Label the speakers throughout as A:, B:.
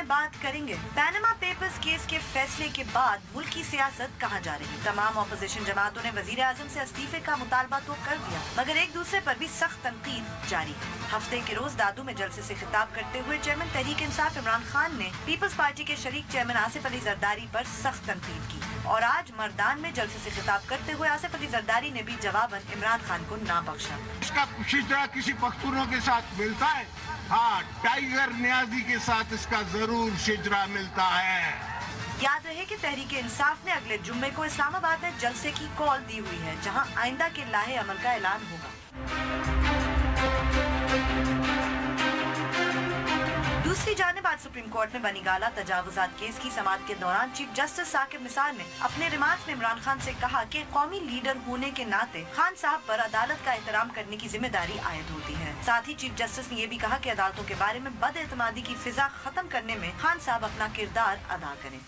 A: बात करेंगे। Panama papers case के फैसले के बाद मुल्क की सियासत कहां जा रही है। तमाम ऑपोजिशन जमातों ने वजीर आजम से इस्तीफे का मुतालबा तो कर दिया, मगर एक दूसरे पर भी सख्त तनकीद जारी है। हफ्ते के रोज दादू में जलसे से खिताब करते हुए चेयरमैन तहरीक इंसाफ इमरान खान ने पीपल्स पार्टी के शरीक चेयरमैन आसिफ अली जरदारी पर सख्त तनकीद की, और आज मर्दान में जलसे से खिताब करते हुए आसिफ अली जरदारी ने भी जवाबन इमरान खान को ना बख्शा।
B: इसका शिजरा किसी पख्तूनों के साथ मिलता है? हाँ, टाइगर न्याजी के साथ इसका जरूर शिजरा मिलता है।
A: याद रहे कि तहरीक इंसाफ ने अगले जुम्मे को इस्लामाबाद में जलसे की कॉल दी हुई है, जहां आइंदा के लाहे अमल का ऐलान होगा। दूसरी जानिब आज सुप्रीम कोर्ट में बनीगाला तजावुजात केस की समाअत के दौरान चीफ जस्टिस साकिब निसार ने अपने रिमार्क्स में इमरान खान से कहा कि कौमी लीडर होने के नाते खान साहब पर अदालत का एहतराम करने की जिम्मेदारी आयद होती है। साथ ही चीफ जस्टिस ने ये भी कहा कि अदालतों के बारे में बदएतमादी की फिजा खत्म करने में खान साहब अपना किरदार अदा करें।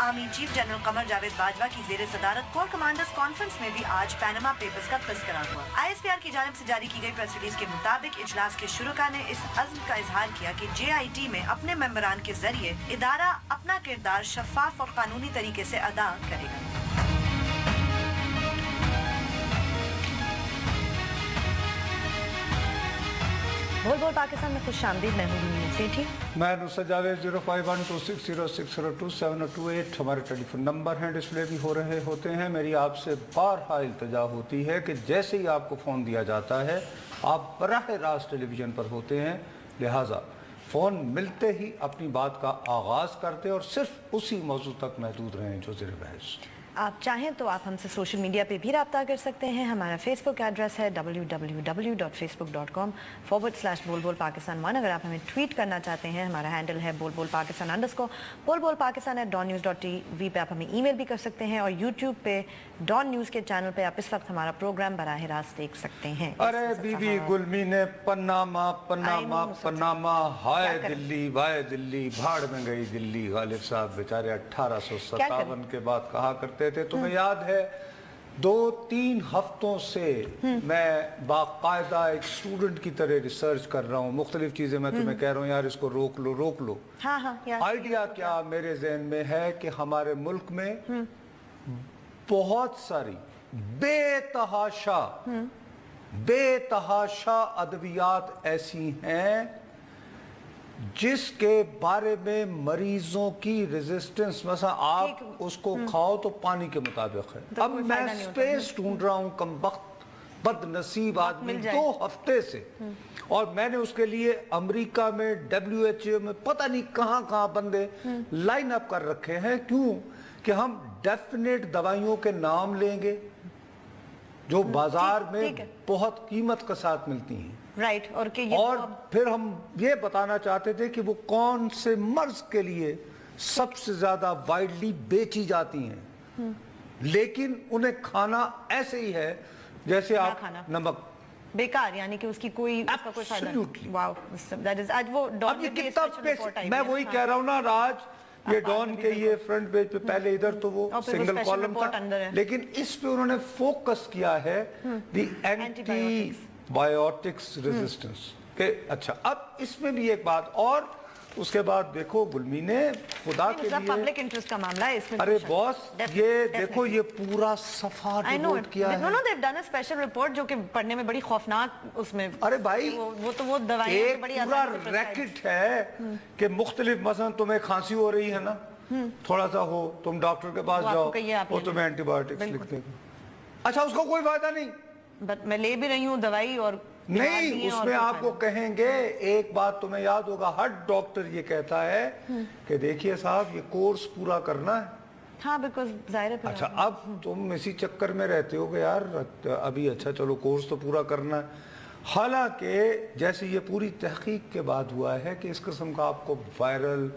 A: Army chief general Qamar Javed Bajwa की जेर सदारत कोर कमांडर्स कॉन्फ्रेंस में भी आज पैनामा पेपर्स का तस्करा हुआ। ISPR की जानिब से जारी की गई प्रेस रिलीज के मुताबिक इजलास के शुरुका ने इस अज़्म का इजहार किया कि JIT में अपने मेंबरान के जरिए इदारा अपना किरदार शफाफ और कानूनी तरीके से अदा करेगा। बोल बोल पाकिस्तान में खुश आमदीद। मैं हूँ सेठी।
C: मैं नुसरत जावेद। 0512606028 हमारे टेलीफोन नंबर हैं, डिस्प्ले भी हो रहे होते हैं। मेरी आपसे बारहा इल्तिजा होती है कि जैसे ही आपको फ़ोन दिया जाता है आप बराह रास्त टेलीविज़न पर होते हैं, लिहाजा फ़ोन मिलते ही अपनी बात का आगाज़ करते और सिर्फ उसी मौजू तक महदूद रहें जो ज़ेर बहस।
A: आप चाहें तो आप हमसे सोशल मीडिया पे भी रब्ता कर सकते हैं। हमारा फेसबुक एड्रेस है www.facebook.com/बोलबोलपाकिस्तान1। अगर आप हमें ट्वीट करना चाहते हैं, हमारा हैंडल है बोलबोलपाकिस्तान_। बोलबोलपाकिस्तान@dawn.news.tv पे आप हमें ईमेल भी कर सकते हैं, और यूट्यूब पे डॉन न्यूज़ के चैनल पे आप इस वक्त हमारा प्रोग्राम बराह रास्त देख सकते हैं।
C: अरे बीबी गुलमी ने पन्नामा पन्नामा पन्नामा, हाय दिल्ली वाय दिल्ली, भाड़ में गई दिल्ली। गालिब साहब बेचारे 1857 के बाद कहा करते थे। तुम्हें याद है 2-3 हफ्तों से मैं बाकायदा एक स्टूडेंट की तरह रिसर्च कर रहा हूँ, मुख्तलिफ चीजें मैं तुम्हें कह रहा हूँ यार इसको रोक लो रोक लो। आइडिया क्या मेरे जहन में है कि हमारे मुल्क में बहुत सारी बेतहाशा अद्वियात ऐसी हैं जिसके बारे में मरीजों की रेजिस्टेंस, मसा आप उसको खाओ तो पानी के मुताबिक है। अब मैं स्पेस ढूंढ रहा हूँ, कमबख्त बदनसीब आदमी 2 हफ्ते से, और मैंने उसके लिए अमेरिका में WHO में पता नहीं कहाँ बंदे लाइन अप कर रखे हैं। क्यों? कि हम डेफिनेट दवाइयों के नाम लेंगे जो बाजार में बहुत कीमत के साथ मिलती हैं,
A: राइट, और
C: फिर हम ये बताना चाहते थे कि वो कौन से मर्ज के लिए सबसे ज्यादा वाइडली बेची जाती हैं, लेकिन उन्हें खाना ऐसे ही है जैसे आप नमक,
A: बेकार, यानी कि उसकी कोई फायदा नहीं। वाओ, दैट इज आज वो डॉन के
C: मैं वही कह रहा हूँ ना राज, ये डॉन के ये फ्रंट पेज पे पहले इधर तो वो सिंगल कॉलम था, लेकिन इस पे उन्होंने फोकस किया है दी एंटीबायोटिक्स रेजिस्टेंस के। अच्छा, अब इसमें भी एक बात और, उसके बाद देखो गुलमी ने खुदा के लिए
A: पब्लिक इंटरेस्ट का मामला है इसमें।
C: अरे बॉस ये देखो ये पूरा सफा रिपोर्ट किया है।
A: No, they have done a special report जो कि पढ़ने में बड़ी खौफनाक उसमें।
C: अरे भाई
A: वो दवाइयां बड़ी
C: पूरा रैकेट है कि मुख्तलिफ, मसलन तुम्हें खांसी हो रही है ना, थोड़ा सा हो, तुम डॉक्टर के पास जाओ, वो तुम्हें एंटीबायोटिक्स लिख देगा। अच्छा, उसको कोई फायदा नहीं,
A: मैं ले भी रही हूँ दवाई और
C: नहीं, उसमें आपको कहेंगे एक बात तुम्हें याद होगा, हर डॉक्टर ये कहता है कि देखिए साहब ये कोर्स पूरा करना है।
A: हाँ, बिकॉज़ जाहिर है।
C: अच्छा, अब तुम इसी चक्कर में रहते हो कि यार अभी अच्छा चलो कोर्स तो पूरा करना है, हालांकि जैसे ये पूरी तहकीक के बाद हुआ है कि इस किस्म का आपको वायरल,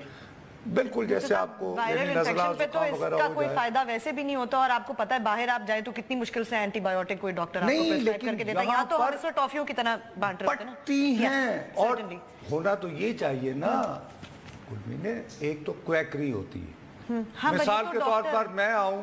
C: बिल्कुल जैसे आपको
A: वायरल इन्फेक्शन पे तो इसका कोई फायदा वैसे भी नहीं होता, और आपको पता है बाहर आप जाए तो कितनी मुश्किल से एंटीबायोटिक कोई डॉक्टर आपको प्रिस्क्राइब करके देता है। यहाँ तो हम इसको टॉफियों की तरह बांट रहे हैं ना,
C: पट्टी हैं, और होना तो ये चाहिए ना गुलमी ने, एक तो क्वैकरी होती है। मिसाल के तौर पर मैं आऊं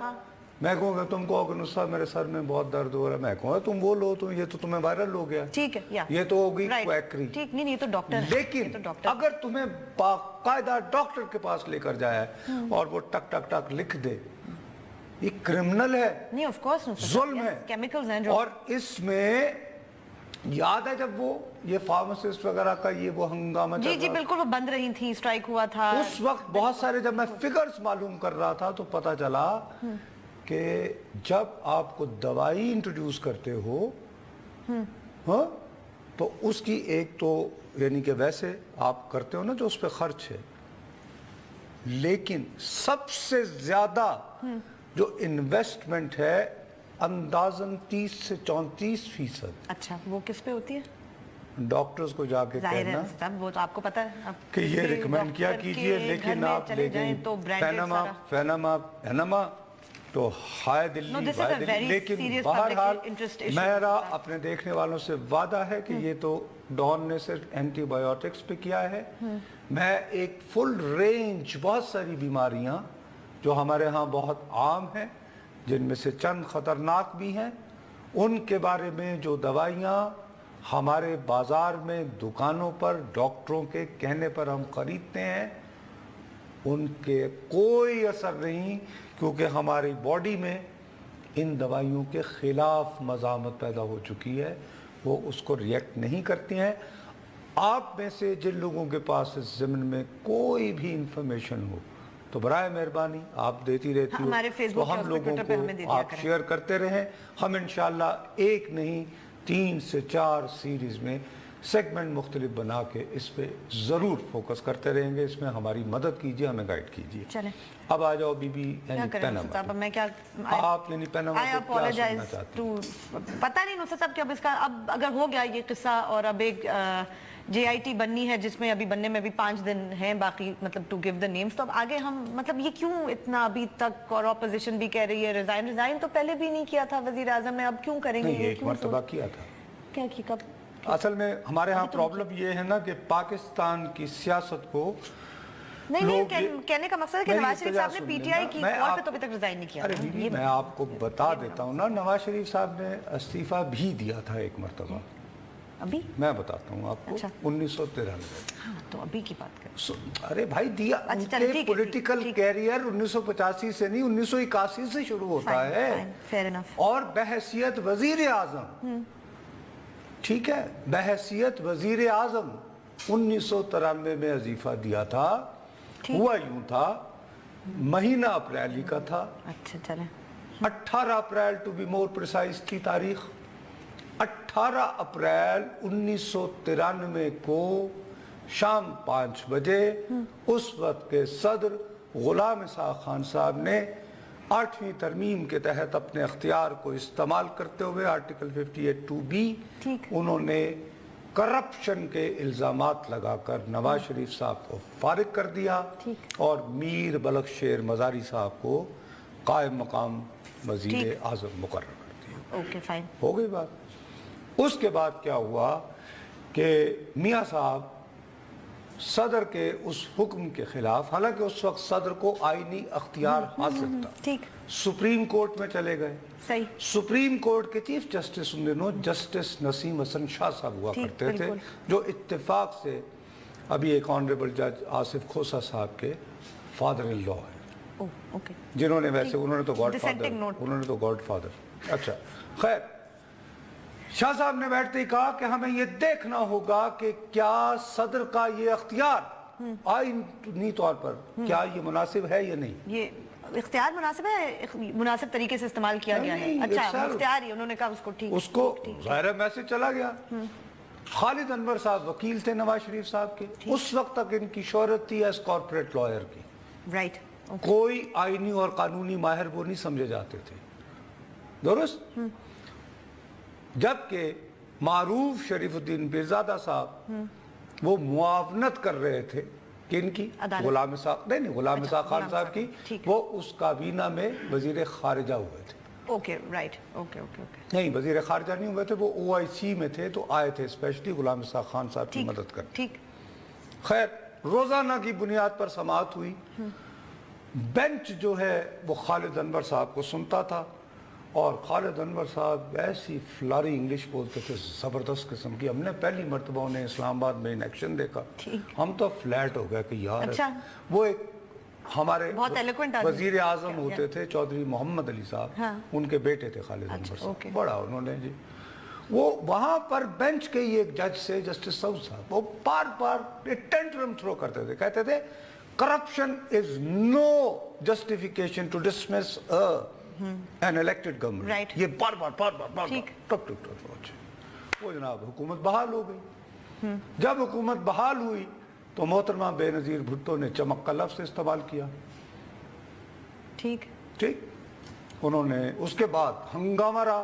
C: मैं कहूँगा तुम कहोगे नुस्खा मेरे सर में बहुत दर्द हो रहा है, मैं कहूँगा तुम वो लो, तो ये तो तुम्हें वायरल हो गया,
A: ठीक है, या
C: ये तो होगी क्वैकरी।
A: ठीक, नहीं ये तो डॉक्टर है।
C: लेकिन अगर तुम्हें बाकायदा डॉक्टर के पास लेकर जाए और वो टक टक टक लिख दे, ये क्रिमिनल है,
A: नहीं ऑफ कोर्स
C: जुल्म है,
A: केमिकल्स हैं जो,
C: और इसमें याद है जब वो ये फार्मासिस्ट वगैरह का ये वो हंगामा
A: जी जी बिल्कुल, वो बंद रही थी, स्ट्राइक हुआ था
C: उस वक्त बहुत सारे, जब मैं फिगर्स मालूम कर रहा था तो पता चला कि जब आपको दवाई इंट्रोड्यूस करते हो हाँ, तो उसकी एक तो यानी कि वैसे आप करते हो ना जो उस पर खर्च है, लेकिन सबसे ज्यादा जो इन्वेस्टमेंट है अंदाजन 30 से 34%।
A: अच्छा, वो किस पे होती है?
C: डॉक्टर्स को जाके कहना
A: सब, वो तो आपको पता है
C: कि ये रिकमेंड किया कीजिए, लेकिन आप ले गई
A: तो
C: पैनामा तो हाय दिल्ली, लेकिन बहरहाल मेरा अपने देखने वालों से वादा है कि ये तो डॉन ने सिर्फ एंटीबायोटिक्स पे किया है, मैं एक फुल रेंज बहुत सारी बीमारियां जो हमारे यहाँ बहुत आम हैं, जिनमें से चंद खतरनाक भी हैं, उनके बारे में जो दवाइयाँ हमारे बाजार में दुकानों पर डॉक्टरों के कहने पर हम खरीदते हैं, उनके कोई असर नहीं, क्योंकि हमारी बॉडी में इन दवाइयों के खिलाफ मज़ामत पैदा हो चुकी है, वो उसको रिएक्ट नहीं करती हैं। आप में से जिन लोगों के पास इस ज़मीन में कोई भी इंफॉर्मेशन हो तो बराए मेहरबानी आप देती रहती हो, तो हम लोगों को आप शेयर करते रहें। हम इंशाल्लाह एक नहीं 3 से 4 सीरीज में सेगमेंट मुख्तलिफ बना के इस पे ज़रूर फोकस करते रहेंगे, इसमें हमारी मदद कीजिए, हमें गाइड कीजिए।
A: चलें
C: अब आ जाओ बीबी पैनामा,
A: मैं क्या
C: आप यानी पैनामा को क्या सुनना चाहती हैं?
A: पता नहीं नुसरत साहब कि अब इसका अब अगर हो गया ये किस्सा और अब एक JIT बननी है जिसमें अभी बनने में भी 5 दिन हैं बाकी, मतलब टू गिव द नेम्स, तो अब आगे हम मतलब ये क्यों इतना अभी तक, और ऑपोजिशन भी कह रही है रिजाइन तो पहले भी नहीं किया था वजीर आजम ने, अब क्यों करेंगे?
C: ये एक मरतबा किया था।
A: क्या की कब?
C: असल में हमारे यहाँ प्रॉब्लम ये है ना कि पाकिस्तान की सियासत को
A: नहीं कहने का मकसद है कि नवाज शरीफ साहब ने PTI की कॉल पे तो अभी तक रिजाइन नहीं किया।
C: अरे बीबी मैं आपको बता देता हूँ ना, नवाज शरीफ साहब ने इस्तीफा भी दिया था एक मरतबा, अभी मैं बताता हूँ आपको। अच्छा। 1993।
A: हाँ, तो अभी की बात करें।
C: अरे भाई दिया, उनके पॉलिटिकल कैरियर 1985 से नहीं 1981 से शुरू होता है,
A: फेयर इनफ, और
C: बहैसियत वजीर आजम, ठीक है, बहैसियत वजीर आजम 1993 में वजीफा दिया था। हुआ यूं था, महीना अप्रैल ही का था।
A: अच्छा चले,
C: 18 अप्रैल टू बी मोर प्रिसाइज थी तारीख। 18 अप्रैल 1993 को शाम 5 बजे उस वक्त के सदर गुलाम इसाक खान साहब ने 8वीं तरमीम के तहत अपने अख्तियार को इस्तेमाल करते हुए आर्टिकल 58(2)B उन्होंने करप्शन के इल्जामात लगाकर नवाज शरीफ साहब को फारिग कर दिया और मीर बलखशेर मजारी साहब को कायम मकाम वजीर आजम मुकर्रर कर दिया।
A: ओके फाइन,
C: हो गई बात। उसके बाद क्या हुआ कि मियाँ साहब सदर के उस हुक्म के खिलाफ, हालांकि उस वक्त सदर को आईनी अख्तियार हासिल था, ठीक, सुप्रीम कोर्ट में चले गए। सही, सुप्रीम कोर्ट के चीफ जस्टिस उन दिनों जस्टिस नसीम हसन शाह साहब हुआ करते थे, जो इत्तेफाक से अभी एक ऑनरेबल जज आसिफ खोसा साहब के फादर इन लॉ है। ओके, जिन्होंने वैसे उन्होंने तो गॉड फादर, अच्छा खैर, शाह साहब ने बैठते ही कहा कि हमें यह देखना होगा कि क्या सदर का ये अख्तियार आईनी तौर पर क्या ये मुनासिब है या नहीं। ये इख्तियार मुनासिब है, मुनासिब तरीके से इस्तेमाल किया गया है। अच्छा, इख्तियार ही उन्होंने कहा उसको ठीक, उसको ज़ाहिर मैसेज चला गया। खालिद अनवर साहब वकील थे नवाज शरीफ साहब के, उस वक्त तक इनकी शोहरत थी एज कॉर्पोरेट लॉयर की, राइट, कोई आईनी और कानूनी माहिर वो नहीं समझे जाते थे, दुरुस्त। जबकि मारूफ शरीफुद्दीन पीरजादा साहब वो मुआवनत कर रहे थे कि इनकी गुलाम इसाक गुलाम इसाक खान साहब की, वो उस काबीना में वजीर खारिजा हुए थे। Okay right, okay okay okay, नहीं वजीर खारिजा नहीं हुए थे, वो OIC में थे, तो आए थे स्पेशली गुलाम इसाक खान साहब की मदद कर। ठीक, खैर रोजाना की बुनियाद पर समाअत हुई। बेंच जो है वो खालिद अनवर साहब को सुनता था और खालिद अनवर साहब ऐसी फ्लारी इंग्लिश बोलते थे ज़बरदस्त किस्म की। हमने पहली मरतबा उन्हें इस्लामाबाद में इन एक्शन देखा, हम तो फ्लैट हो गए कि यार
A: अच्छा।
C: वो एक हमारे वजीर आजम होते थे चौधरी मोहम्मद अली साहब, हाँ। उनके बेटे थे खालिद अनवर साहब, बड़ा उन्होंने जी वो वहां पर बेंच के ही एक जज से जस्टिस सऊद साहब वो बार बार टेंट्रम थ्रो करते थे, कहते थे corruption is no justification to dismiss an elected government. ये बार वो जनाब हुकूमत बहाल हो गई। जब हुकूमत बहाल हुई तो मोहतरमा बेनजीर भुट्टो ने चमक का लफ्ज इस्तेमाल किया। ठीक उन्होंने उसके बाद हंगामा रहा।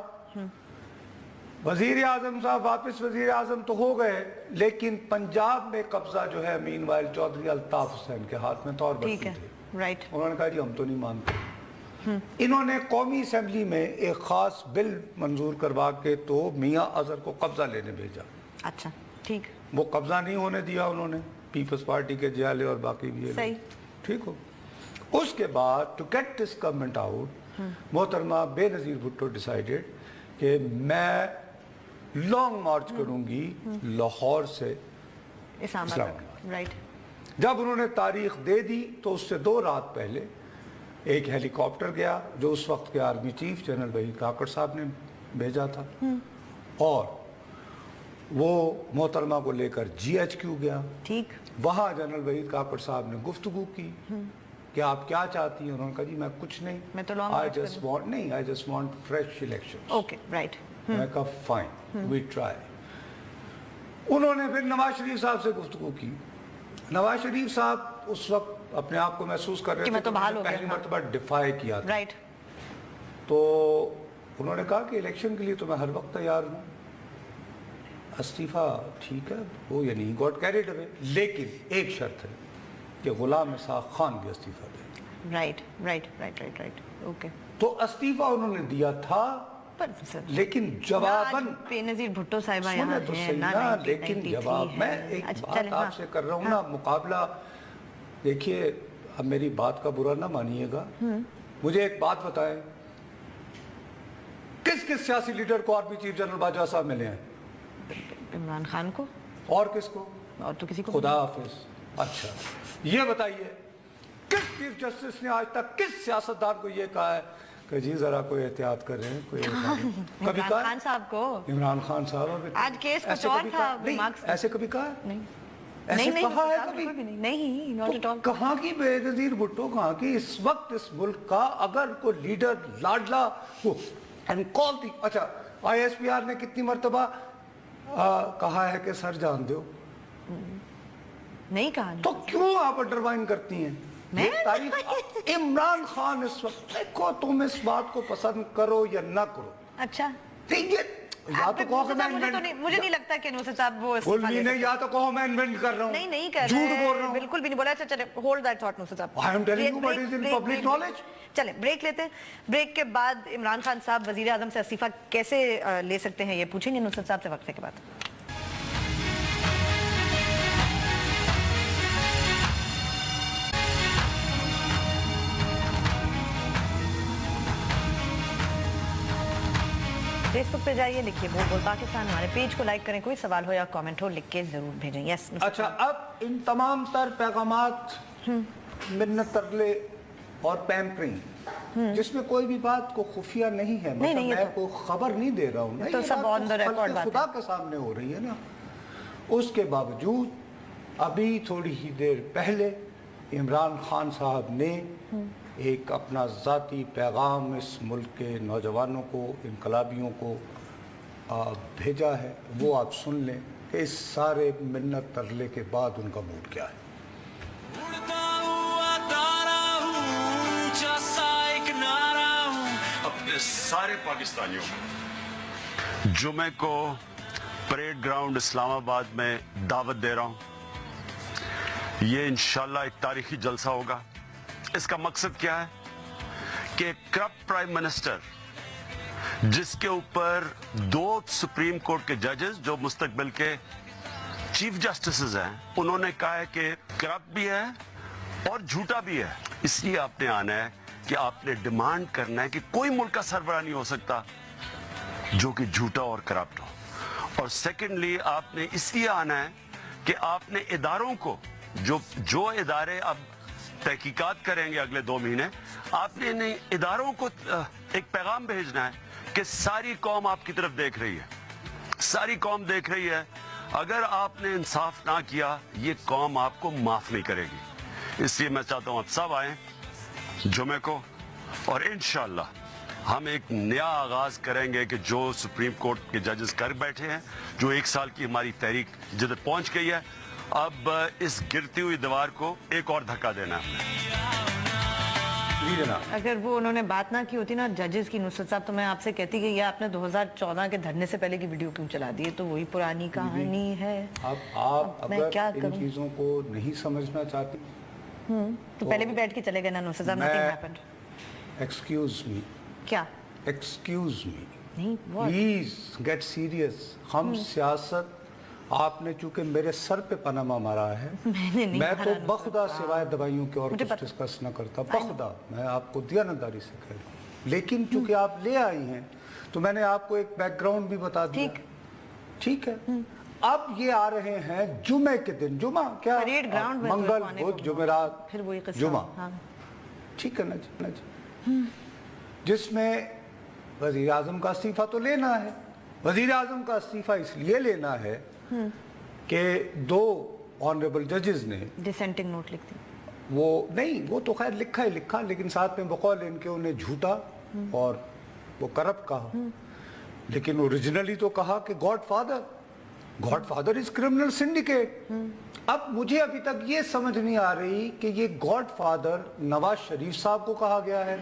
C: वजीर आजम साहब वापस वजीर आजम तो हो गए, लेकिन पंजाब में कब्जा जो है मीनवाइल चौधरी अल्ताफ हुसैन के हाथ में तौर पर थे। उन्होंने कहा जी हम तो नहीं मानते। इन्होंने कौमी असेंबली में एक खास बिल मंजूर करवा के तो मियां अजहर को कब्जा लेने भेजा। अच्छा ठीक, वो कब्जा नहीं होने दिया उन्होंने, पीपल्स पार्टी के जियाले और बाकी भी सही। ठीक हो, उसके बाद to get this government out मोहतरमा बेनजीर भुट्टो डिसाइडेड कि मैं लॉन्ग मार्च करूंगी लाहौर से इस्लामाबाद। राइट। जब उन्होंने तारीख दे दी तो उससे 2 रात पहले एक हेलीकॉप्टर गया जो उस वक्त के आर्मी चीफ जनरल वहीद काकड़ साहब ने भेजा था और वो मोहतरमा को लेकर GHQ गया। ठीक। वहाँ जनरल वहीद काकड़ साहब ने गुफ्तगू की कि आप क्या चाहती हैं। उन्होंने कहा जी मैं कुछ नहीं, मैं तो I just want fresh election. Okay right. मैं कहा फाइन वी ट्राई। उन्होंने फिर नवाज शरीफ साहब से गुफ्तगू की। नवाज शरीफ साहब उस वक्त अपने आप को महसूस कर रहे थे तो पहली मरतबा डिफाई किया था। राइट। तो उन्होंने कहा कि इलेक्शन के लिए तो मैं हर वक्त तैयार हूँ, इस्तीफा ठीक है वो, यानी गॉट कैरिड अवे, लेकिन एक शर्त है कि गुलाम इसाक खान भी इस्तीफा दे। राइट। ओके। तो इस्तीफा उन्होंने दिया था लेकिन जवाबन
A: बेनजीर भुट्टो साहिबा
C: यहाँ तो सही ना, लेकिन जवाब मैं एक बात आपसे कर रहा हूँ ना, मुकाबला देखिए, अब मेरी बात का बुरा ना मानिएगा, मुझे एक बात बताएं, किस सियासी लीडर को आर्मी चीफ जनरल बाजवा साहब मिले हैं?
A: इमरान खान को। और
C: किसको?
A: और तो किसी को।
C: खुदा हाफिज। अच्छा ये बताइए किस चीफ जस्टिस ने आज तक किस सियासतदान को ये कहा है कि जी जरा कोई एहतियात कर रहे हैं? कोई कभी कहा?
A: खान साहब को।
C: इमरान खान साहब
A: आज केस कुछ और था,
C: ऐसे कभी कहा?
A: नहीं।
C: ऐसे कहा है कभी?
A: नहीं, नॉट एट ऑल।
C: कहाँ की बेनजीर भुट्टो, कहाँ की इस वक्त इस मुल्क का अगर कोई लीडर लाडला हो अच्छा ISPR ने कितनी मरतबा कहा है कि सर जान दो? नहीं कहा। तो क्यों आप अंडरमाइन करती हैं? तारीख इमरान खान इस वक्त, देखो तुम इस बात को पसंद करो या ना करो, अच्छा ठीक है, या तो कहो मैं मुझे नहीं लगता कि नूसर साहब वो नहीं, या तो कहो मैं इन्वेंट कर रहा हूँ, नहीं कर रहे, झूठ बोल रहा हूँ, बिल्कुल भी नहीं बोला। अच्छा चले, होल्ड दैट थॉट नूसर साहब, I am telling you what is in public knowledge. चले ब्रेक लेते हैं, ब्रेक के बाद इमरान खान साहब वजीर आजम से इस्तीफा कैसे ले सकते हैं ये पूछेंगे नूसर साहब से वक्फे के बाद। फेसबुक पे जाइए, लिखिए बोल बोल पाकिस्तान, हमारे पेज को लाइक करें, कोई सवाल हो या कमेंट हो लिख के जरूर भेजें। यस। अच्छा, अब इन तमाम तर पैगामात, मिन्नत तरले और पैम्परिंग, जिसमें कोई भी बात को खुफिया नहीं है, मतलब मैं कोई खबर नहीं दे रहा हूँ, तो सब ऑन द रिकॉर्ड बात खुदा के सामने हो रही है ना, उसके बावजूद अभी थोड़ी ही देर पहले इमरान खान साहब ने एक अपना ज़ाती पैगाम इस मुल्क के नौजवानों को, इनकलाबियों को भेजा है। वो आप सुन लें कि इस सारे मिन्नत तरले के बाद उनका मूड क्या है।
D: अपने सारे पाकिस्तानियों को जुमे को परेड ग्राउंड इस्लामाबाद में दावत दे रहा हूँ। ये इंशाल्लाह एक तारीखी जलसा होगा। इसका मकसद क्या है कि करप्ट प्राइम मिनिस्टर, जिसके ऊपर 2 सुप्रीम कोर्ट के जजेस जो मुस्तकबिल के चीफ जस्टिस हैं, उन्होंने कहा है कि करप्ट भी है और झूठा भी है। اس لیے آپ نے آنا ہے کہ آپ نے ڈیمانڈ کرنا ہے کہ کوئی ملک کا سربراہ نہیں ہو سکتا جو کہ جھوٹا اور کرپٹ ہو. اور سیکنڈلی آپ نے اس لیے آنا ہے کہ آپ نے اداروں کو جو ادارے اب تحقیقات کریں گے اگلے 2 مہینے, آپ نے ان اداروں کو ایک پیغام بھیجنا ہے کہ ساری قوم آپ کی طرف دیکھ رہی ہے, ساری قوم دیکھ رہی ہے. اگر آپ نے انصاف نہ کیا یہ قوم آپ کو معاف نہیں کرے گی. اس لیے میں چاہتا ہوں آپ سب آئیں جمعے کو, اور انشاءاللہ ہم ایک نیا آغاز کریں گے کہ جو سپریم کورٹ کے ججز کر بیٹھے ہیں, جو 1 سال کی ہماری تحریک جدھر پہنچ گئی ہے, اب اس گرتی ہوئی دیوار کو ایک اور دھکا دینا ہے.
E: اگر وہ انہوں نے بات نہ کی ہوتی نا ججز کی, نصرت صاحب, تو میں آپ سے کہتی کہ یہ آپ نے 2014 کے دھرنے سے پہلے کی ویڈیو کیوں چلا دی ہے, تو وہی پرانی کہانی ہے.
C: اب آپ اگر ان چیزوں کو نہیں سمجھنا چاہتی
E: تو پہلے بھی بیٹھ کے چلے گئے نا نصرت صاحب. nothing happened.
C: ایکسکیوز می,
E: کیا
C: ایکسکیوز می,
E: نہیں,
C: پلیز گیٹ سیریس. ہم سیاست, آپ نے چونکہ میرے سر پہ پناما مارا ہے, میں تو بخدا سوائے دوائیوں کے اور کچھ ڈسکس نہ کرتا, بخدا. میں آپ کو دیانتداری سے کہہ رہا ہوں, لیکن چونکہ آپ لے آئی ہیں تو میں نے آپ کو ایک بیک گراؤنڈ بھی بتا دیا. ٹھیک ہے, اب یہ آ رہے ہیں جمعے کے دن, جمعہ کیا, منگل, بدھ, جمعرات, جمعہ, ٹھیک ہے نا جی, جس میں وزیر اعظم کا استعفیٰ تو لینا ہے. وزیر اعظم کا استعفیٰ اس لیے لینا ہے کہ 2 آنریبل ججز نے
E: ڈسینٹنگ نوٹ لکھ دی.
C: وہ نہیں, وہ تو خیر لکھا ہی لکھا, لیکن ساتھ میں بقول ان کے انہیں جھوٹا اور وہ کرپٹ کہا, لیکن اوریجنلی تو کہا کہ God father is criminal syndicate. اب مجھے ابھی تک یہ سمجھ نہیں آ رہی کہ یہ گاڈ فادر نواز شریف صاحب کو کہا گیا ہے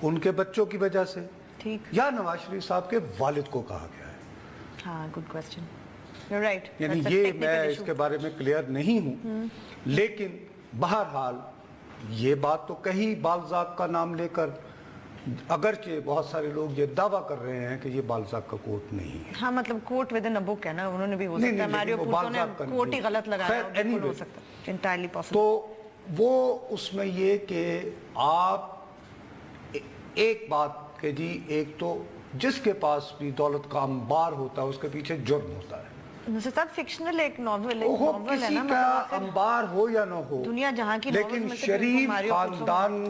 C: ان کے بچوں کی وجہ سے, یا نواز شریف صاحب کے والد کو کہا گیا ہے.
E: ہاں, گڈ کوسچن, یو رائٹ.
C: یعنی یہ میں اس کے بارے میں کلیئر نہیں ہوں, لیکن بہرحال یہ بات تو کہی بالزاک کا نام لے کر, اگرچہ بہت سارے لوگ یہ دعویٰ کر رہے ہیں کہ یہ بالزاک کا کوٹ نہیں ہے.
E: ہاں, مطلب کوٹ ود ان بک ہے نا, انہوں نے بھی ہو سکتا ہے ماریو پوزو نے کوٹ ہی غلط لگایا, بالکل ہو سکتا ہے, انٹائرلی پاسبل.
C: تو وہ اس میں یہ کہ آپ ایک بات کہ جی, ایک تو جس کے پاس بھی دولت کا انبار ہوتا ہے اس کے پیچھے جرم ہوتا ہے.
E: نصرت فکشنل ایک ناول ہے
C: کسی
E: نا,
C: کا انبار ہو یا نہ ہو,
E: دنیا جہاں کی,
C: لیکن شریف خاندان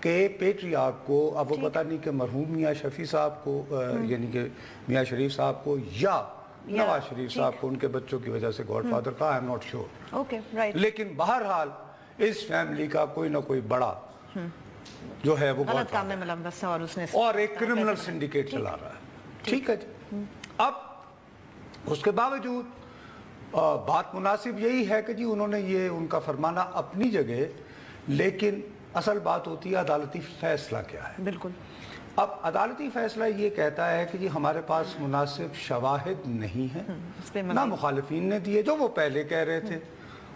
C: کے پیٹریارک کو, اب وہ پتہ نہیں کہ مرحوم میاں شفیع صاحب کو, یعنی کہ میاں شریف صاحب کو یا نواز شریف صاحب کو ان کے بچوں کی وجہ سے گاڈ فادر کا, آئی ایم ناٹ شیور, لیکن بہرحال اس فیملی کا کوئی نہ کوئی بڑا جو ہے وہ
E: غلط کام میں ملوث ہے,
C: اور ایک کرمنل سنڈیکیٹ چلا رہا ہے. ٹھیک ہے جی. اب اس کے باوجود بات مناسب یہی ہے کہ جی انہوں نے یہ ان کا فرمانا اپنی جگہ, لیکن اصل بات ہوتی ہے عدالتی فیصلہ کیا ہے.
E: بالکل.
C: اب عدالتی فیصلہ یہ کہتا ہے کہ جی ہمارے پاس مناسب شواہد نہیں ہیں, نہ مخالفین نے دیے جو وہ پہلے کہہ رہے تھے,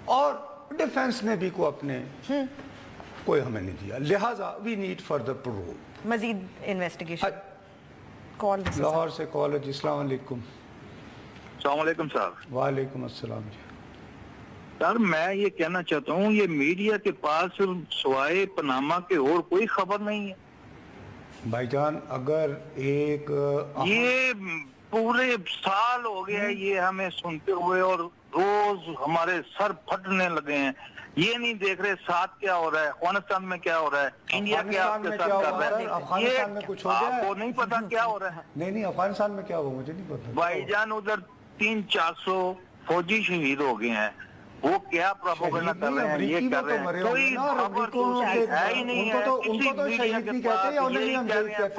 C: اور ڈیفنس نے بھی کو اپنے کوئی ہمیں نہیں دیا, لہٰذا وی نیڈ فردر پروف,
E: مزید انویسٹیگیشن.
C: لاہور سے کال ہے جی. السلام علیکم.
F: السلام علیکم صاحب.
C: وعلیکم السلام جی.
F: سر میں یہ کہنا چاہتا ہوں, یہ میڈیا کے پاس سوائے پاناما کے اور کوئی خبر نہیں ہے.
C: بھائی جان, اگر ایک
F: یہ پورے سال ہو گیا ہے یہ ہمیں سنتے ہوئے, اور روز ہمارے سر پھٹنے لگے ہیں. یہ نہیں دیکھ رہے ساتھ کیا ہو رہا ہے, افغانستان میں کیا ہو رہا ہے, انڈیا کیا آپ کے ساتھ کر رہا ہے,
C: افغانستان میں کچھ ہو گیا ہے,
F: آپ کو نہیں پتا کیا ہو رہا ہے.
C: نہیں افغانستان میں کیا ہوا مجھے نہیں پتا.
F: بھائی جان ادھر 300-400 فوجی شہید ہو گئے ہیں, وہ کیا پروپیگنڈا کر رہے ہیں, یہ کر رہے ہیں, کوئی خبر ہے ہی نہیں ہے. کسی میڈیا کے پاس یہی کہہ رہے ہیں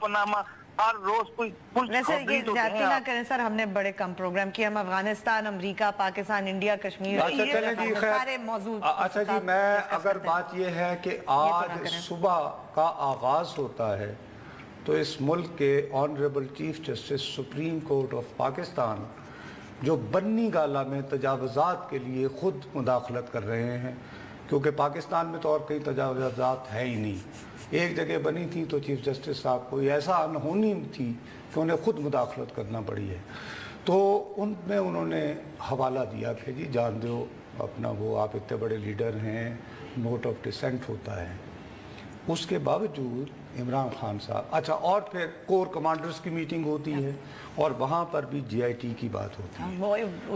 F: پناما, ہر روز کوئی.
E: ویسے یہ زیادتی نہ کریں سر, ہم نے بڑے کم پروگرام کیے, ہم افغانستان, امریکہ, پاکستان, انڈیا, کشمیر, سارے موضوع.
C: اچھا جی, میں اگر بات یہ ہے کہ آج صبح کا آغاز ہوتا ہے تو اس ملک کے honourable chief justice supreme court of Pakistan جو بنی گالہ میں تجاوزات کے لیے خود مداخلت کر رہے ہیں, کیونکہ پاکستان میں تو اور کئی تجاوزات ہے ہی نہیں. ایک جگہ بنی تھی تو چیف جسٹس صاحب کو ایسا انہونی تھی کہ انہیں خود مداخلت کرنا پڑی ہے. تو ان میں انہوں نے حوالہ دیا کہ جی جان دو अपना वो आप इतने बड़े लीडर हैं, नोट ऑफ डिसेंट होता है, उसके बावजूद इमरान खान साहब, अच्छा, और फिर कोर कमांडर्स की मीटिंग होती है और वहाँ पर भी GIT की बात होती है।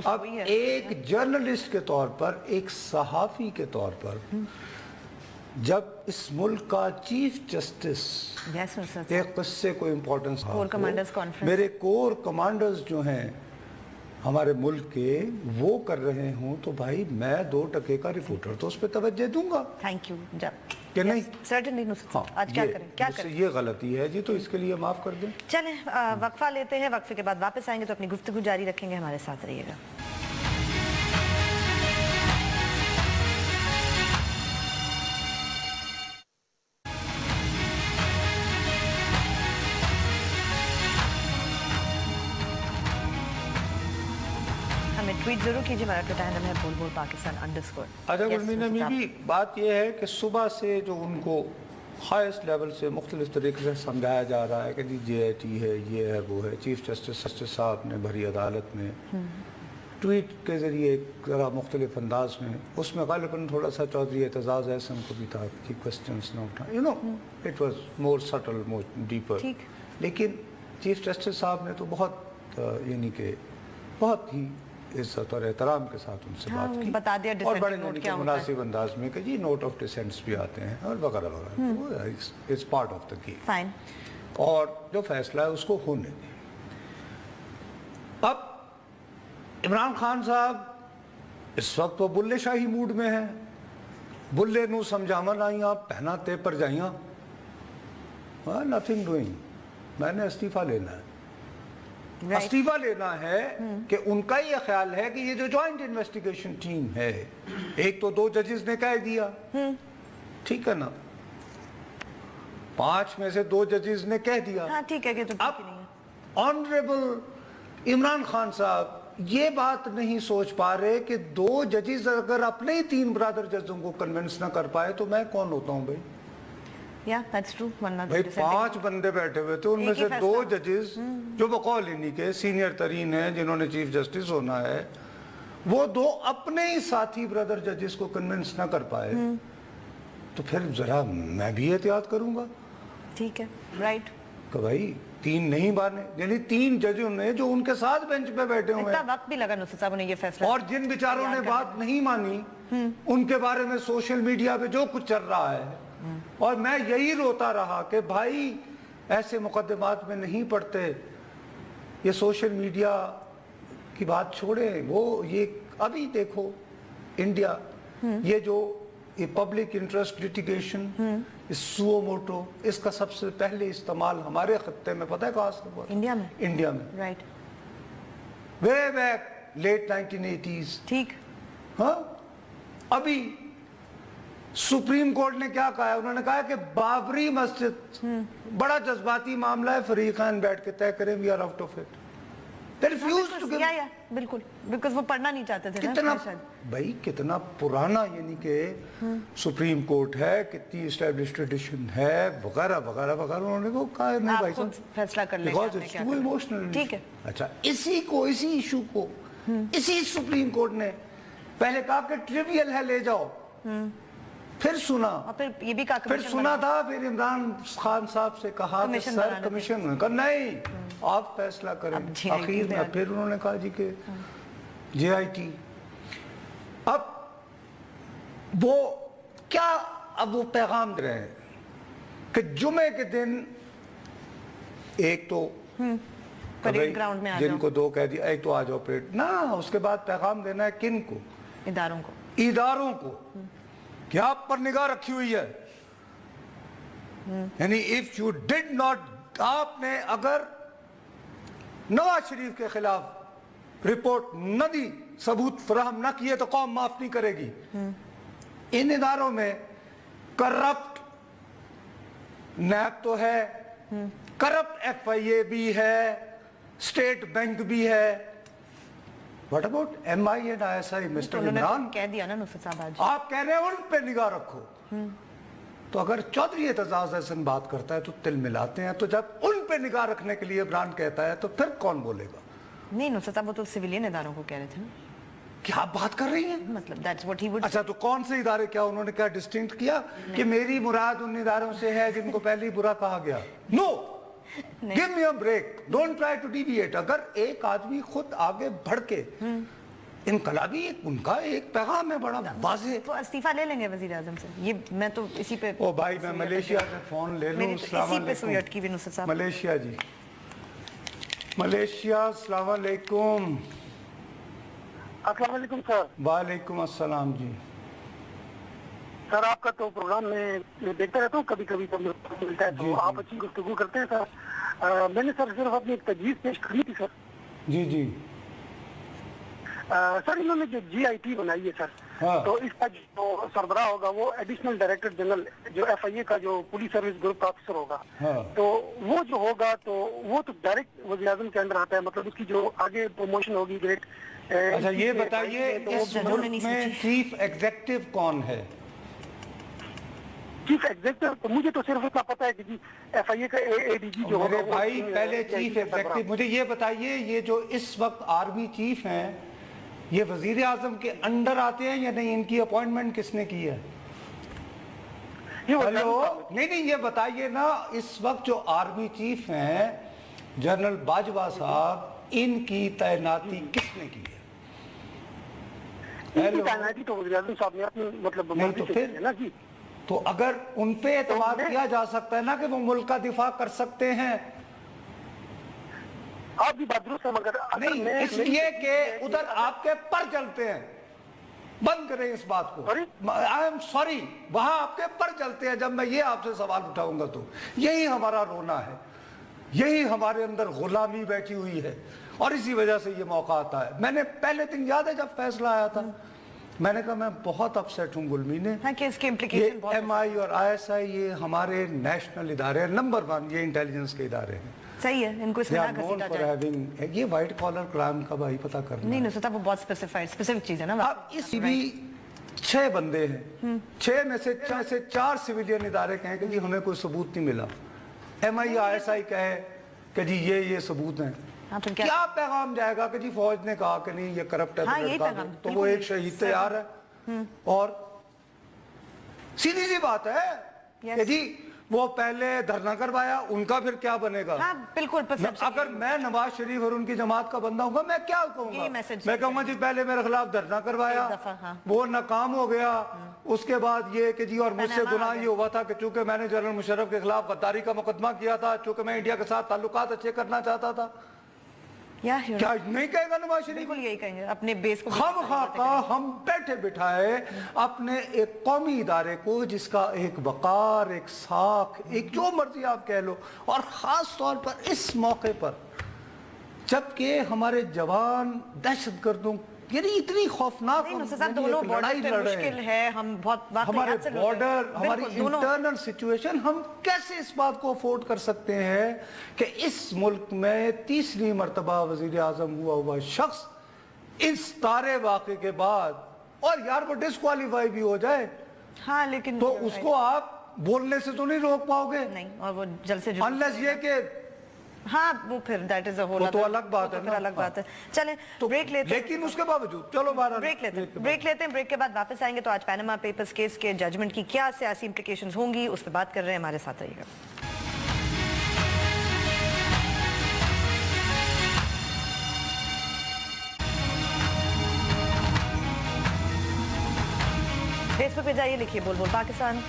C: अब एक जर्नलिस्ट के तौर पर, एक सहाफ़ी के तौर पर, जब इस मुल्क का चीफ जस्टिस एक किस्से को इम्पोर्टेंस, मेरे कोर कमांडर्स जो हैं हमारे मुल्क के, वो कर रहे हूँ, तो भाई मैं 2% का रिपोर्टर तो उस पर तवज्जो दूंगा।
E: Thank you.
C: कि नहीं?
E: सर्टेनली।
C: हाँ,
E: आज क्या करें, क्या करें?
C: ये गलती है जी, तो इसके लिए माफ कर दें।
E: चलें, वक्फा लेते हैं, वक्फे के बाद वापस आएंगे तो अपनी गुफ्तगू जारी रखेंगे। हमारे साथ रहिएगा। ट्वीट जरूर कीजिए, हमारा ट्विटर हैंडल है बुलबुल पाकिस्तान _।
C: अच्छा गुरमीना बीबी, बात यह है कि सुबह से जो उनको हाईएस्ट लेवल से मुख्तलिफ तरीके से समझाया जा रहा है कि जी GIT है, ये है, वो है, चीफ जस्टिस साहब ने भरी अदालत में ट्वीट के ज़रिए एक ज़रा मुख्तलिफ अंदाज में, उसमें ग़ालिबन थोड़ा सा चौधरी एतजाज़ ऐसा को भी था कि क्वेश्चंस ना उठा, you know, it was more subtle, more deeper. लेकिन चीफ जस्टिस साहब ने तो बहुत यानी कि बहुत ही इज्जत और एहतराम के साथ उनसे बात की,
E: बता दिया
C: और बड़े मुनासिब अंदाज में कि जी नोट ऑफ डिसेंट्स भी आते हैं और वगैरह वगैरह, it's part of the game, और जो फैसला है उसको होने दें। अब इमरान खान साहब इस वक्त वो बुल्ले शाही मूड में है, बुल्ले नू समझावन आइया पहना ते पर जाइया, नथिंग डूइंग, मैंने इस्तीफा लेना है। इस्तीफा लेना है कि उनका ये ख्याल है कि ये जो जॉइंट इन्वेस्टिगेशन टीम है, एक तो 2 जजेस ने कह दिया, ठीक है ना, 5 में से 2 जजेस ने कह दिया,
E: हाँ, ठीक है, तो
C: अब ऑनरेबल इमरान खान साहब ये बात नहीं सोच पा रहे कि 2 जजेस अगर अपने ही 3 ब्रदर जजों को कन्विंस ना कर पाए तो मैं कौन होता हूँ भाई? भाई 5 बंदे बैठे हुए थे, उनमें से 2 जजेस जो बकौल इन्हीं के सीनियर तरीन हैं, जिन्होंने चीफ जस्टिस होना है, वो 2 अपने ही साथी ब्रदर जजेस को कन्विंस ना कर पाए, तो फिर जरा मैं भी एहतियात करूंगा।
E: ठीक है, राइट,
C: कि भाई 3 नहीं माने, यानी 3 जजों ने जो उनके साथ बेंच पे बैठे हुए हैं,
E: वक्त भी लगा नुसरत साहब ने ये फैसला,
C: और जिन बेचारों ने बात नहीं मानी, उनके बारे में सोशल मीडिया पे जो कुछ चल रहा है, और मैं यही रोता रहा कि भाई ऐसे मुकदमात में नहीं पड़ते, ये सोशल मीडिया की बात छोड़े, वो ये अभी देखो इंडिया, ये जो ये public interest litigation, suo motu, इसका सबसे पहले इस्तेमाल हमारे खत्ते में पता है कहाँ से हुआ? इंडिया में,
E: right,
C: way back late 1980s।
E: ठीक,
C: हाँ, अभी सुप्रीम कोर्ट ने क्या कहा है? उन्होंने कहा कि बाबरी मस्जिद बड़ा जज्बाती मामला है, फरीकान बैठ के तय करें, we are out of it. They refused to give,
E: बिल्कुल, बिकॉज़ वो पढ़ना नहीं चाहते थे।
C: कितना भाई, कितना पुराना यानी कि सुप्रीम कोर्ट है, कितनी एस्टैब्लिश्ड ट्रेडिशन है, वगैरह वगैरह वगैरह, उन्होंने वो कहा नहीं भाई साहब,
E: फैसला कर लेंगे,
C: बिकॉज़ इट्स टू इमोशनल।
E: ठीक है,
C: अच्छा, इसी इशू को इसी सुप्रीम कोर्ट ने पहले कहा कि ट्रिवियल है, ले जाओ, फिर सुना, और
E: फिर ये भी कहा,
C: फिर सुना था, फिर इमरान खान साहब से कहा कि सर कमीशन का नहीं, आप फैसला करें। आखिर में फिर उन्होंने कहा जी कि GIT। अब वो क्या, अब वो पैगाम दे रहे हैं कि जुमे के दिन एक तो
E: परेड ग्राउंड में आ जाओ,
C: जिनको 2 कह दिया, एक तो आ जाओ परेड ना, उसके बाद पैगाम देना है किन को? इदारों को क्या आप पर निगाह रखी हुई है, यानी इफ यू डिड नॉट, आपने अगर नवाज शरीफ के खिलाफ रिपोर्ट न दी, सबूत फराहम न किए, तो कौम माफ नहीं करेगी। इन इदारों में करप्ट नैब तो है, करप्ट FIA भी है, स्टेट बैंक भी है, What about MI and ISI, mister Imran?
E: कह दिया ना नुसरत साहब आज,
C: आप कह रहे हैं उन पे निगाह रखो, तो अगर चौधरी एतजाज हसन बात करता है तो तिल मिलाते हैं, तो जब उन पे निगाह रखने के लिए इमरान कहता है तो फिर कौन बोलेगा?
E: नहीं नुसरत साहब, वो तो सिविलियन इदारों को कह रहे थे ना।
C: क्या बात कर रही हैं?
E: मतलब that's what he would
C: अच्छा, तो कौन से इदारे, क्या उन्होंने क्या डिस्टिंक्ट किया कि मेरी मुराद उन इदारों से है जिनको पहले ही बुरा कहा गया? No, give me a break, don't try to deviate. अगर एक आदमी खुद आगे बढ़ के इनकलाबी, उनका एक पैगाम है बड़ा वाज़ेह,
E: तो इस्तीफा ले लेंगे वजीर आजम से। ये मैं तो इसी पे,
C: ओ भाई मैं मलेशिया से फोन ले लूं।
E: इसी पे सुई अटकी भी नुसरत साहब।
C: मलेशिया जी, मलेशिया, अस्सलाम वालेकुम।
G: अस्सलाम वालेकुम सर।
C: वालेकुम अस्सलाम जी।
G: सर आपका तो प्रोग्राम में देखता रहता हूँ, कभी कभी तो मिलता है तो आप अच्छी गुफ्तगू करते हैं सर। मैंने सर सिर्फ अपनी एक तजवीज़ पेश करी थी सर।
C: जी जी।
G: सर इन्होंने जो GIT बनाई है सर,
C: हाँ।
G: तो इसका जो सरबराह होगा वो एडिशनल डायरेक्टर जनरल जो FIA का जो पुलिस सर्विस ग्रुप का ऑफिसर होगा।
C: हाँ।
G: तो वो जो होगा तो वो तो डायरेक्ट वज़ीर आज़म के अंदर आता है, मतलब उसकी जो आगे प्रमोशन होगी ग्रेड।
C: अच्छा ये बताइए, इस मुल्क में चीफ एग्जीक्यूटिव कौन है?
G: चीफ एग्जीक्यूटिव तो मुझे तो सिर्फ इतना पता है कि जी FIA का ADG जो होगा।
C: मेरे भाई पहले चीफ एग्जीक्यूटिव मुझे ये बताइए, ये जो इस वक्त आर्मी चीफ हैं ये वजीर आजम के अंडर आते हैं या नहीं? इनकी अपॉइंटमेंट किसने की है? हेलो, नहीं ये बताइए ना, इस वक्त जो आर्मी चीफ हैं जनरल बाजवा साहब, इनकी तैनाती किसने की है?
G: तैनाती तो वज़ीर आज़म साहब ने अपनी मतलब
C: नहीं तो फिर
G: ना जी।
C: तो अगर उन पे एतमाद किया जा सकता है ना कि वो मुल्क का दिफा कर सकते हैं,
G: आप भी बात दुरुस्त है, मगर
C: नहीं इसलिए कि उधर आपके पर चलते हैं। बंद करें इस बात को। आई एम सॉरी, वहां आपके पर चलते हैं। जब मैं ये आपसे सवाल उठाऊंगा तो यही हमारा रोना है, यही हमारे अंदर गुलामी बैठी हुई है और इसी वजह से ये मौका आता है। मैंने पहले दिन याद है जब फैसला आया था, मैंने कहा मैं बहुत अपसेट हूँ गुलमी ने।
E: हाँ, कि इसके implication बहुत
C: MI और ISI ये हमारे नेशनल इदारे हैं, नंबर 1 ये इंटेलिजेंस के इदारे हैं।
E: सही है, इनको इसमें ना घसीटा जाए।
C: ये व्हाइट कॉलर क्राइम का भाई पता करना
E: नहीं नुसरत, वो बहुत स्पेसिफिक चीज है ना।
C: अब इस भी 6 बंदे हैं, 6 में से 4 सिविलियन इदारे कहें कि जी हमें कोई सबूत नहीं मिला, MI ISI कहे कि जी ये सबूत हैं।
E: हाँ, तो
C: क्या पैगाम जाएगा कि जी फौज ने कहा कि नहीं ये करप्ट है,
E: हाँ,
C: तो वो एक शहीद तैयार है। और सीधी सी बात है कि जी वो पहले धरना करवाया, उनका फिर क्या बनेगा?
E: हाँ, बिल्कुल।
C: अगर मैं नवाज शरीफ और उनकी जमात का बंदा होगा मैं क्या कहूंगा? मैं कहूंगा जी पहले मेरे खिलाफ धरना करवाया,
E: हाँ।
C: वो नाकाम हो गया, उसके बाद ये कि जी और मुझसे गुनाह ये हुआ था कि चूंकि मैंने जनरल मुशर्रफ के खिलाफ गद्दारी का मुकदमा किया था, चूंकि मैं इंडिया के साथ ताल्लुकात अच्छे करना चाहता था। क्या नहीं कहेगा नवाज शरीफ?
E: बिल्कुल यही कहेंगे, अपने बेस को
C: हम बैठे बिठाए अपने एक कौमी इदारे को जिसका एक वकार, एक साख, एक जो मर्जी आप कह लो, और खास तौर पर इस मौके पर जबकि हमारे जवान दहशतगर्दों यानी इतनी खौफनाक
E: लड़ाई लड़ रहे हैं, हम बहुत
C: हमारे बॉर्डर, हमारी इंटरनल सिचुएशन, हम कैसे इस बात को अफोर्ड कर सकते हैं कि इस मुल्क में तीसरी मर्तबा वजीर आजम हुआ शख्स इस तारे वाक़े के बाद, और यार वो डिस्क्वालीफाई भी हो जाए,
E: हाँ, लेकिन
C: तो उसको आप बोलने से तो नहीं रोक पाओगे।
E: नहीं, और वो जल्द से
C: अनलेस ये कि
E: हाँ, वो फिर दैट इज अ होल,
C: तो अलग बात है ना,
E: अलग बात है। चलें तो ब्रेक लेते हैं,
C: लेकिन उसके बावजूद चलो
E: ब्रेक लेते हैं। ब्रेक के बाद वापस आएंगे तो आज पैनामा पेपर्स केस के जजमेंट की क्या सियासी इंप्लिकेशंस होंगी उस पर बात कर रहे हैं। हमारे साथ रहिएगा। फेसबुक पे जाइए, लिखिए बोल बोल पाकिस्तान,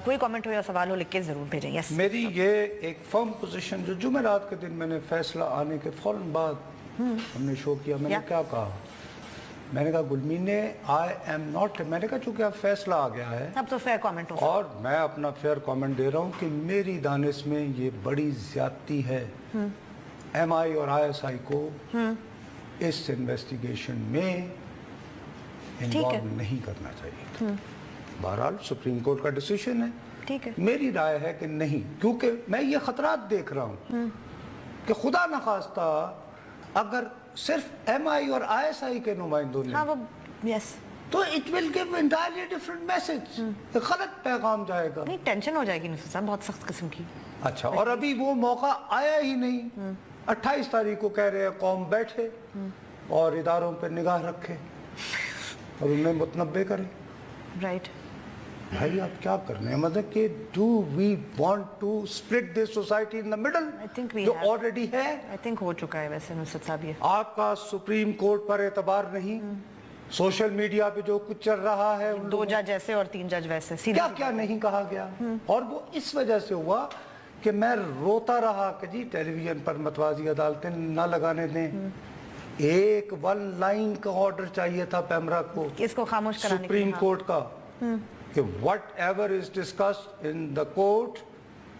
E: कोई कमेंट हो या सवाल हो लिख के जरूर भेजें। यस,
C: मेरी ये एक फर्म पोजीशन जो जुमेरात के दिन मैंने फैसला आने के फौरन बाद हमने शो किया, मैंने क्या कहा? मैंने कहा गुलमी ने आई एम नॉट, मैंने कहा चूंकि अब फैसला आ गया है
E: अब तो फेयर कमेंट हो, और
C: मैं अपना फेयर कमेंट दे रहा हूँ कि मेरी दानिश में ये बड़ी ज्यादती है। MI और ISI को इस इन्वेस्टिगेशन में इन्वॉल्व नहीं करना चाहिए। बहरहाल सुप्रीम कोर्ट का डिसीजन है,
E: ठीक है।
C: मेरी राय है कि नहीं, क्योंकि मैं ये खतरात देख रहा हूँ कि खुदा न खास्ता अगर सिर्फ MI और ISI के नुमाइंदों ने,
E: हाँ, वो यस,
C: तो it will give entirely different message, गलत पैगाम जाएगा।
E: नहीं, टेंशन हो जाएगी नुसरत साहब, बहुत सख्त किस्म की।
C: अच्छा, और अभी वो मौका आया ही नहीं। 28 तारीख को कह रहे हैं कौम बैठे और इदारों पर निगाह रखे। और उन्हें मुतनब्बे करें।
E: राइट
C: भाई आप क्या कर रहे हैं, मतलब कि do we want to split this society in the middle जो ऑलरेडी है?
E: आई थिंक हो चुका है वैसे नुसरत साहब ये।
C: आपका सुप्रीम कोर्ट पर एतबार नहीं, सोशल मीडिया पे जो कुछ चल रहा है,
E: 2 जज ऐसे और 3 जज वैसे,
C: क्या क्या नहीं कहा गया। और वो इस वजह से हुआ कि मैं रोता रहा कि जी टेलीविजन पर मतवाजी अदालतें ना लगाने दें। एक 1 लाइन का ऑर्डर चाहिए था पैमरा को,
E: इसको खामोश कराने
C: सुप्रीम कोर्ट का, कि whatever is discussed in the court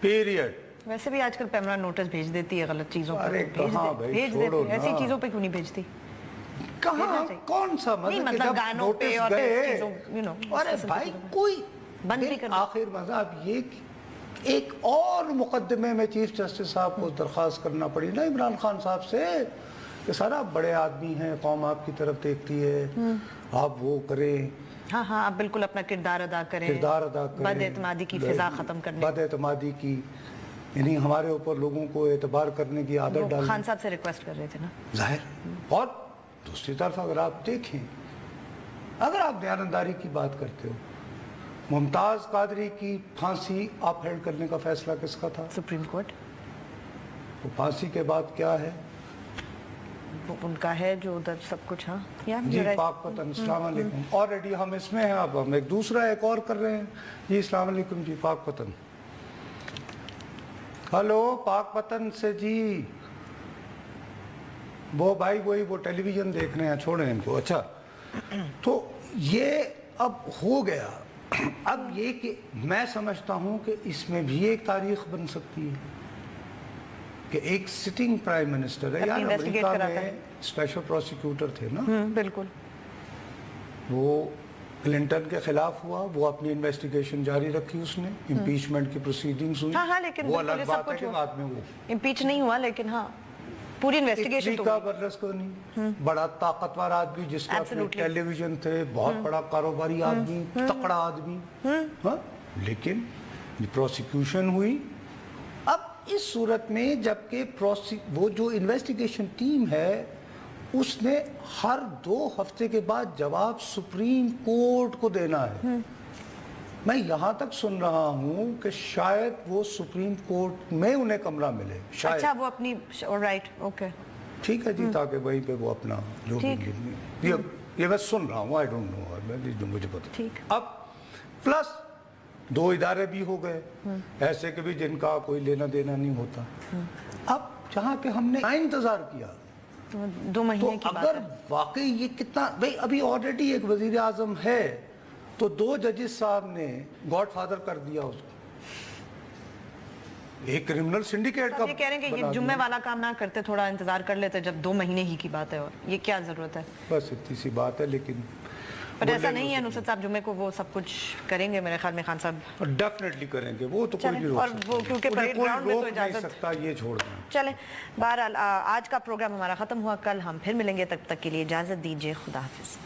C: period।
E: वैसे भी आजकल पैमरा नोटिस भेज देती है गलत चीजों पर,
C: अरे कहाँ भाई,
E: भेज
C: छोड़ो
E: देती है, ऐसी
C: ना।
E: चीजों पे क्यों नहीं भेजती?
C: कहाँ कौन सा
E: मतलब गानों पे और चीजों, you know,
C: अरे भाई कोई
E: बंद भी कर।
C: आखिर मज़हब ये एक और मुकदमे में चीफ जस्टिस साहब को दरख्वास्त करना पड़ी ना इमरान खान साहब से कि सर आप बड़े आदमी हैं, कौम आपकी तरफ देखती है, आप वो करें।
E: हाँ हाँ, आप बिल्कुल अपना किरदार अदा करें, बदएतमादी की फिजा खत्म करने,
C: बदएतमादी की, यानी हमारे ऊपर लोगों को एतबार करने की आदत डालनी।
E: खान साहब से रिक्वेस्ट कर रहे थे ना,
C: जाहिर। और दूसरी तरफ अगर आप देखें, अगर आप दयानतदारी की बात करते हो, मुमताज कादरी की फांसी अपहेल्ड करने का फैसला किसका था?
E: Supreme court.
C: तो फांसी के बाद क्या है?
E: उनका है जो उधर सब कुछ। हाँ
C: जी पाक पतन। अस्सलाम वालेकुम। ऑलरेडी हम इसमें हैं, अब हम एक दूसरा एक और कर रहे हैं जी। अस्सलाम वालेकुम जी, पाक पतन। हेलो पाक पतन से जी, वो भाई वही वो टेलीविजन देख रहे हैं, छोड़ें इनको। अच्छा तो ये अब हो गया। अब ये कि मैं समझता हूं कि इसमें भी एक तारीख बन सकती है कि एक सिटिंग प्राइम मिनिस्टर है, यार अमेरिका में स्पेशल प्रोसिक्यूटर थे ना,
E: बिल्कुल,
C: वो क्लिंटन के खिलाफ हुआ, वो अपनी इन्वेस्टिगेशन जारी रखी, उसने इम्पीचमेंट की प्रोसीडिंग्स हुई।
E: हाँ, लेकिन
C: वो अलग बात है कि बाद में वो
E: इम्पीच नहीं हुआ, लेकिन हाँ पूरी इन्वेस्टिगेशन तो
C: बर्लस्कोनी बड़ा ताकतवर आदमी, जिसके अपने टेलीविजन थे, बहुत बड़ा कारोबारी आदमी, तकड़ा आदमी, हाँ, लेकिन प्रोसिक्यूशन हुई। अब इस सूरत में जबकि वो जो इन्वेस्टिगेशन टीम है उसने हर 2 हफ्ते के बाद जवाब सुप्रीम कोर्ट को देना है। मैं यहाँ तक सुन रहा हूँ कि शायद वो सुप्रीम कोर्ट में उन्हें कमरा मिले, शायद।
E: अच्छा, वो अपनी राइट, ओके,
C: ठीक है जी, ताकि वहीं पे वो अपना जो भी ये मैं सुन रहा हूँ, आई डोंट नो, मुझे पता।
E: ठीक।
C: अब प्लस 2 इदारे भी हो गए ऐसे के भी जिनका कोई लेना देना नहीं होता। अब जहाँ पे हमने इंतजार किया
E: 2 महीने
C: तो अगर वाकई ये कितना, भाई अभी ऑलरेडी एक वजीर आजम है, तो 2 जजेस साहब ने गॉडफादर कर दिया उसको, एक क्रिमिनल सिंडिकेट का।
E: ये कह रहे हैं कि ये जुम्मे वाला काम ना करते, थोड़ा इंतजार कर लेते, जब 2 महीने ही की बात है, और ये क्या जरूरत है?
C: बस इतनी सी बात है, लेकिन
E: पर ऐसा नहीं है नुसरत साहब, जुम्मे को वो सब कुछ करेंगे मेरे ख्याल में खान साहब।
C: डेफिनेटली करेंगे, वो तो कोई भी रोक
E: और वो क्योंकि परेड ग्राउंड में तो इजाजत
C: सकता, ये छोड़ दें।
E: चलें, बहरहाल आज का प्रोग्राम हमारा खत्म हुआ, कल हम फिर मिलेंगे, तब तक के लिए इजाजत दीजिए, खुदा हाफिज।